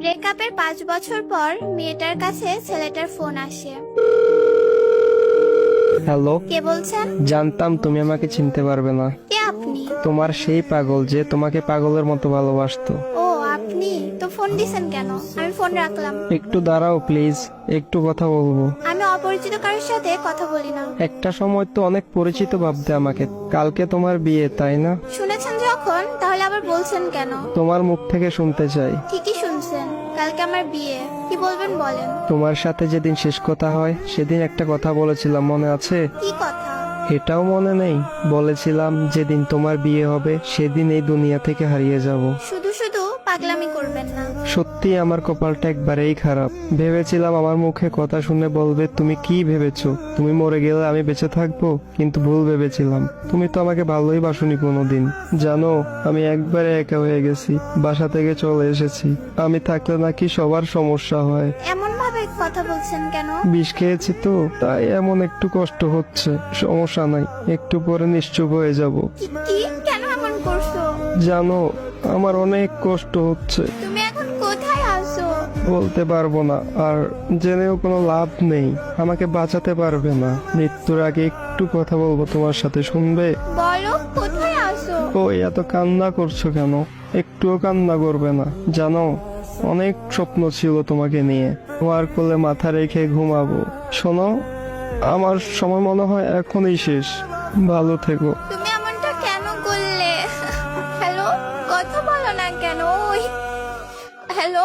ব্রেকআপের 5 বছর পর মেয়েটার কাছে ছেলেটার ফোন আসে। হ্যালো, কে বলছেন? জানতাম তুমি আমাকে চিনতে পারবে না। কে আপনি? তোমার সেই পাগল যে তোমাকে পাগলের মতো ভালোবাসতো। ও আপনি তো ফোন দিছেন কেন? আমি ফোন রাখলাম। একটু দাঁড়াও প্লিজ, একটু কথা বলবো। আমি অপরিচিত কারোর সাথে কথা বলি না। একটা সময় তো অনেক পরিচিত ভাবতে আমাকে। কালকে তোমার বিয়ে, তাই না? শুনেছেন যখন, তাহলে আবার বলছেন কেন? তোমার মুখ থেকে শুনতে চাই। ঠিকই শুনছেন, কালকে আমার বিয়ে। কি বলবেন বলেন। তোমার সাথে যেদিন শেষ কথা হয় সেদিন একটা কথা বলেছিলাম, মনে আছে? কি কথা? এটাও মনে নেই? বলেছিলাম যেদিন তোমার বিয়ে হবে সেদিন এই দুনিয়া থেকে হারিয়ে যাব। শুধু শুধু পাগলামি করবেন না। সত্যি আমার কপালটা একবারেই খারাপ। ভেবেছিলাম আমার মুখে কথা শুনে বলবে তুমি কি ভেবেছো, তুমি মরে গেলে আমি বেঁচে থাকবো, কিন্তু ভুল ভেবেছিলাম। তুমি তো আমাকে ভালোই বাসনি কোনোদিন। জানো, আমি একবারে একা হয়ে গেছি, বাসা থেকে চলে এসেছি। আমি থাকলে নাকি সবার সমস্যা হয়। এমন ভাবে কথা বলছেন কেন? বিষ খেয়েছি তো, তাই এমন একটু কষ্ট হচ্ছে। সমস্যা নাই, একটু পরে নিশ্চুপ হয়ে যাব। কি কেন এমন করছো? জানো, আমার অনেক কষ্ট হচ্ছে। তুমি এখন কোথায় আছো? বলতে পারবো না, আর জেনেও কোনো লাভ নেই। আমাকে বাঁচাতে পারবে না। মৃত্যুর আগে একটু কথা বলবো তোমার সাথে, শুনবে? বলো কোথায় আছো? ওই এত কান্না করছো কেন? একটুও কান্না করবে না। জানো, অনেক স্বপ্ন ছিল তোমাকে নিয়ে। তোমার কোলে মাথা রেখে ঘুমাবো। শোনো, আমার সময় মনে হয় এখনই শেষ। ভালো থেকো। তুমি এমনটা কেন করলে? হ্যালো, কথা বলো না কেন? ওই হ্যালো।